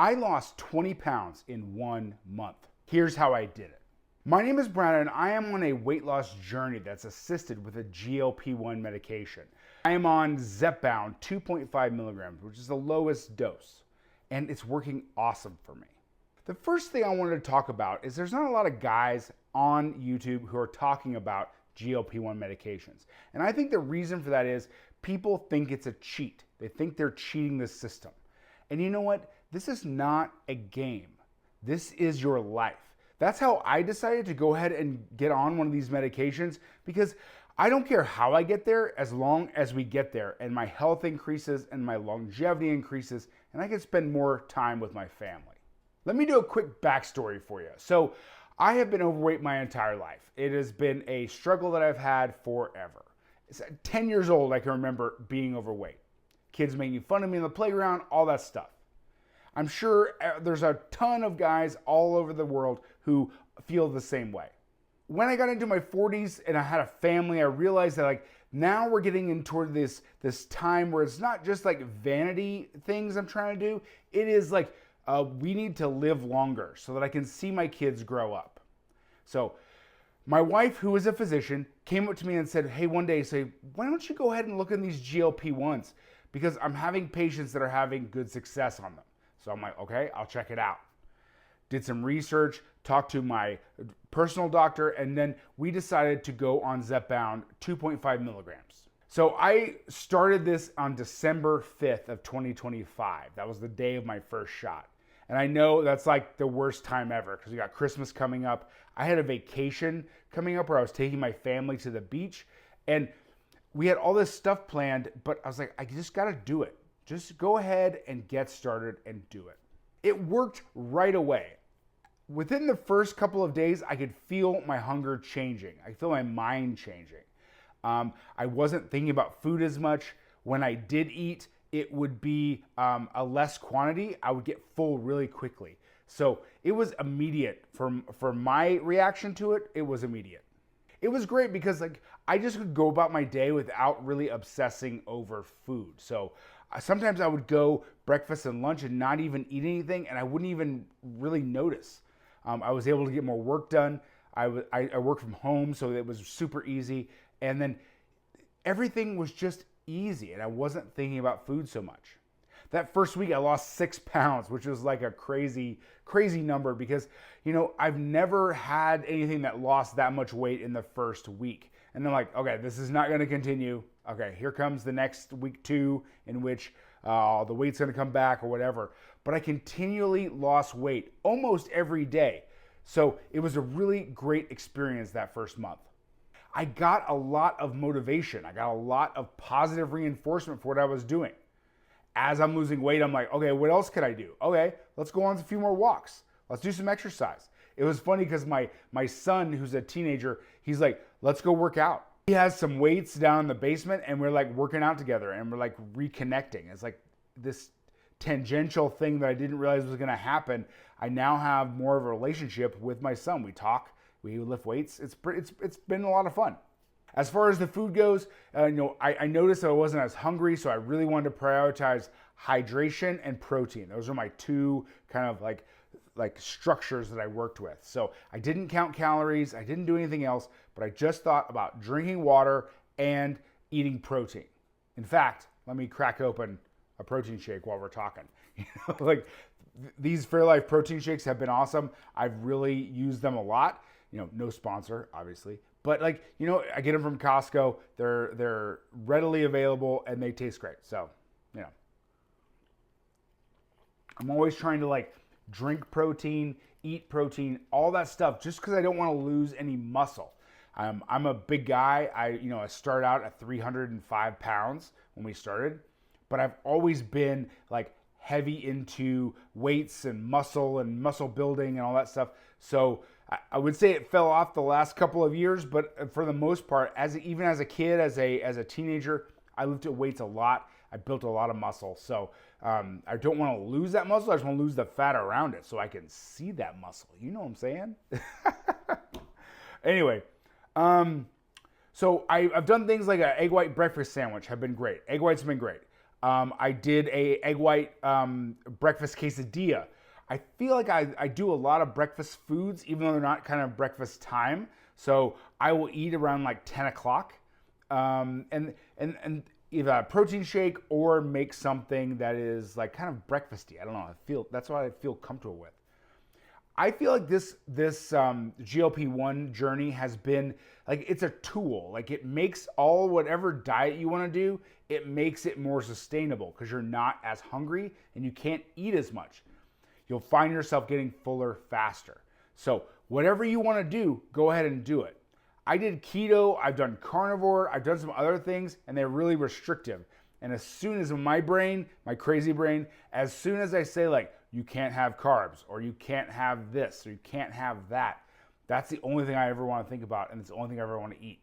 I lost 20 pounds in 1 month. Here's how I did it. My name is Brandon, and I am on a weight loss journey that's assisted with a GLP-1 medication. I am on Zepbound 2.5 milligrams, which is the lowest dose, and it's working awesome for me. The first thing I wanted to talk about is there's not a lot of guys on YouTube who are talking about GLP-1 medications. And I think the reason for that is people think it's a cheat. They think they're cheating the system. And you know what? This is not a game. This is your life. That's how I decided to go ahead and get on one of these medications, because I don't care how I get there as long as we get there and my health increases and my longevity increases and I can spend more time with my family. Let me do a quick backstory for you. So I have been overweight my entire life. It has been a struggle that I've had forever. It's at 10 years old, I can remember being overweight. Kids making fun of me in the playground, all that stuff. I'm sure there's a ton of guys all over the world who feel the same way. When I got into my 40s and I had a family, I realized that now we're getting in toward this time where it's not just like vanity things I'm trying to do. It is like we need to live longer so that I can see my kids grow up. So my wife, who is a physician, came up to me and said, hey, one day, why don't you go ahead and look at these GLP-1s? Because I'm having patients that are having good success on them. So I'm like, okay, I'll check it out. Did some research, talked to my personal doctor, and then we decided to go on Zepbound 2.5 milligrams. So I started this on December 5th of 2025. That was the day of my first shot. And I know that's like the worst time ever because we got Christmas coming up. I had a vacation coming up where I was taking my family to the beach, and we had all this stuff planned, but I was like, I just got to do it. Just go ahead and get started and do it. It worked right away. Within the first couple of days, I could feel my hunger changing. I feel my mind changing. I wasn't thinking about food as much. When I did eat, it would be a less quantity. I would get full really quickly. So it was immediate. For my reaction to it, it was immediate. It was great because I just could go about my day without really obsessing over food. So sometimes I would go breakfast and lunch and not even eat anything, and I wouldn't even really notice. I was able to get more work done. I work from home, so it was super easy. And then everything was just easy, and I wasn't thinking about food so much. That first week, I lost 6 pounds, which was like a crazy, crazy number because, I've never had anything that lost that much weight in the first week. And I'm like, okay, this is not going to continue. Okay, here comes the next week 2 in which the weight's going to come back or whatever. But I continually lost weight almost every day. So it was a really great experience that first month. I got a lot of motivation. I got a lot of positive reinforcement for what I was doing. As I'm losing weight, I'm like, okay, what else could I do? Okay, let's go on a few more walks. Let's do some exercise. It was funny because my son, who's a teenager, he's like, let's go work out. He has some weights down in the basement and we're like working out together and we're like reconnecting. It's like this tangential thing that I didn't realize was going to happen. I now have more of a relationship with my son. We talk, we lift weights. It's been a lot of fun. As far as the food goes, I noticed that I wasn't as hungry, so I really wanted to prioritize hydration and protein. Those are my two kind of like structures that I worked with. So I didn't count calories, I didn't do anything else, but I just thought about drinking water and eating protein. In fact, let me crack open a protein shake while we're talking. These Fairlife protein shakes have been awesome. I've really used them a lot. No sponsor, obviously. But I get them from Costco. They're readily available and they taste great. So, I'm always trying to drink protein, eat protein, all that stuff, just because I don't want to lose any muscle. I'm a big guy. I started out at 305 pounds when we started, but I've always been heavy into weights and muscle building and all that stuff. So I would say it fell off the last couple of years, but for the most part, even as a kid, as a teenager, I lifted weights a lot. I built a lot of muscle. So I don't want to lose that muscle. I just want to lose the fat around it so I can see that muscle. You know what I'm saying? Anyway, so I've done things like an egg white breakfast sandwich have been great. Egg whites have been great. I did a egg white breakfast quesadilla. I feel like I do a lot of breakfast foods, even though they're not kind of breakfast time. So I will eat around like 10 o'clock, and either a protein shake or make something that is like kind of breakfasty. I don't know. That's what I feel comfortable with. I feel like this GLP-1 journey has been like, it's a tool. Like, it makes whatever diet you want to do, it makes it more sustainable because you're not as hungry and you can't eat as much. You'll find yourself getting fuller faster. So whatever you want to do, go ahead and do it. I did keto, I've done carnivore, I've done some other things, and they're really restrictive. And as soon as my brain, my crazy brain, as soon as I say like, you can't have carbs, or you can't have this, or you can't have that, that's the only thing I ever want to think about, and it's the only thing I ever want to eat.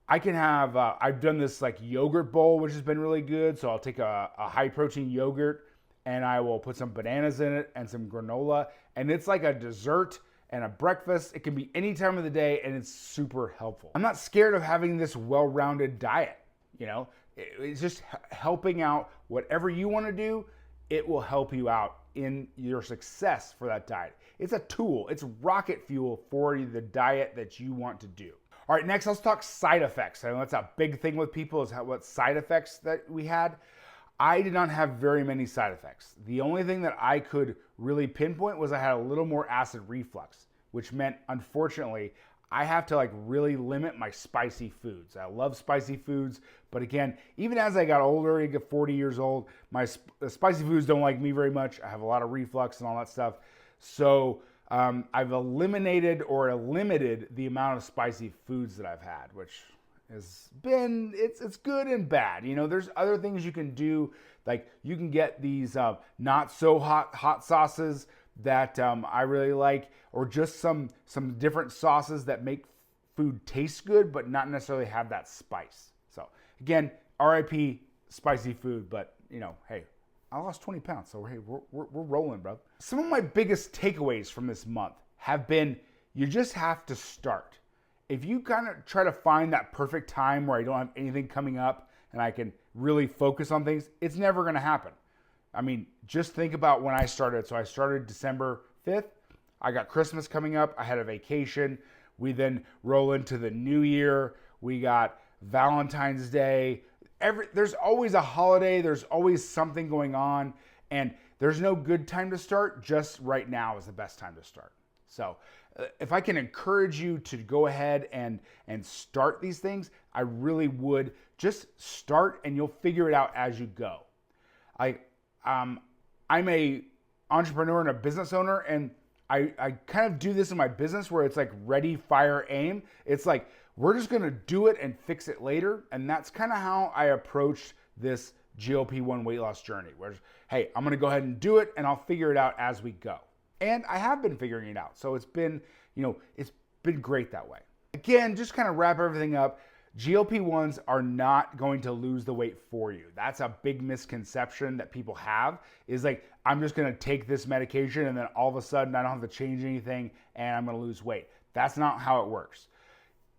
I can have, I've done this like yogurt bowl, which has been really good. So I'll take a high protein yogurt and I will put some bananas in it and some granola. And it's like a dessert and a breakfast. It can be any time of the day and it's super helpful. I'm not scared of having this well-rounded diet. You know, it's just helping out whatever you want to do. It will help you out in your success for that diet. It's a tool. It's rocket fuel for the diet that you want to do. All right, next let's talk side effects. I know that's a big thing with people, is what side effects that we had. I did not have very many side effects. The only thing that I could really pinpoint was I had a little more acid reflux, which meant, unfortunately, I have to like really limit my spicy foods. I love spicy foods, but again, even as I got older, I get 40 years old, my spicy foods don't like me very much. I have a lot of reflux and all that stuff. So I've eliminated or limited the amount of spicy foods that I've had, which has been, it's good and bad. You know, there's other things you can do. Like you can get these not so hot sauces that I really like, or just some different sauces that make food taste good, but not necessarily have that spice. So again, RIP spicy food, but you know, hey, I lost 20 pounds, so hey, we're rolling, bro. Some of my biggest takeaways from this month have been, you just have to start. If you kind of try to find that perfect time where I don't have anything coming up and I can really focus on things, it's never gonna happen. I mean, just think about when I started. So I started December 5th. I got Christmas coming up. I had a vacation. We then roll into the new year. We got Valentine's Day. There's always a holiday. There's always something going on. And there's no good time to start. Just right now is the best time to start. So if I can encourage you to go ahead and start these things, I really would. Just start and you'll figure it out as you go. I'm a entrepreneur and a business owner, and I kind of do this in my business where it's like ready, fire, aim. It's like, we're just going to do it and fix it later. And that's kind of how I approach this GLP-1 weight loss journey, where, hey, I'm going to go ahead and do it and I'll figure it out as we go. And I have been figuring it out. So it's been, you know, it's been great that way. Again, just kind of wrap everything up. GLP-1s are not going to lose the weight for you. That's a big misconception that people have, is like, I'm just going to take this medication and then all of a sudden I don't have to change anything and I'm going to lose weight. That's not how it works.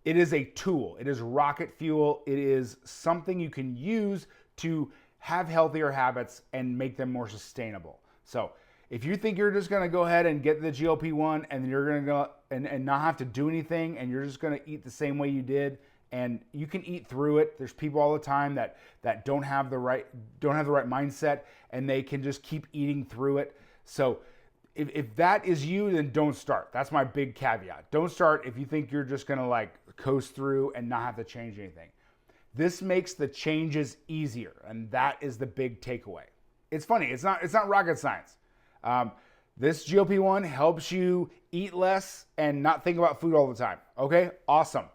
It is a tool. It is rocket fuel. It is something you can use to have healthier habits and make them more sustainable. So if you think you're just going to go ahead and get the GLP-1 and you're going to go and not have to do anything and you're just going to eat the same way you did, and you can eat through it. There's people all the time that don't have the right mindset, and they can just keep eating through it. So if that is you, then don't start. That's my big caveat. Don't start if you think you're just gonna like coast through and not have to change anything. This makes the changes easier, and that is the big takeaway. It's funny. It's not rocket science. This GLP-1 helps you eat less and not think about food all the time. Okay, awesome.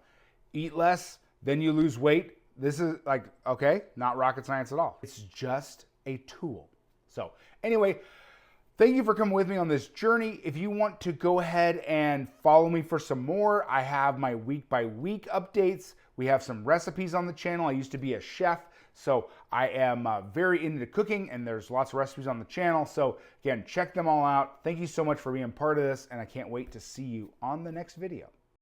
Eat less, then you lose weight. This is like, okay, not rocket science at all. It's just a tool. So anyway, thank you for coming with me on this journey. If you want to go ahead and follow me for some more, I have my week by week updates. We have some recipes on the channel. I used to be a chef, so I am very into cooking, and there's lots of recipes on the channel. So again, check them all out. Thank you so much for being part of this, and I can't wait to see you on the next video.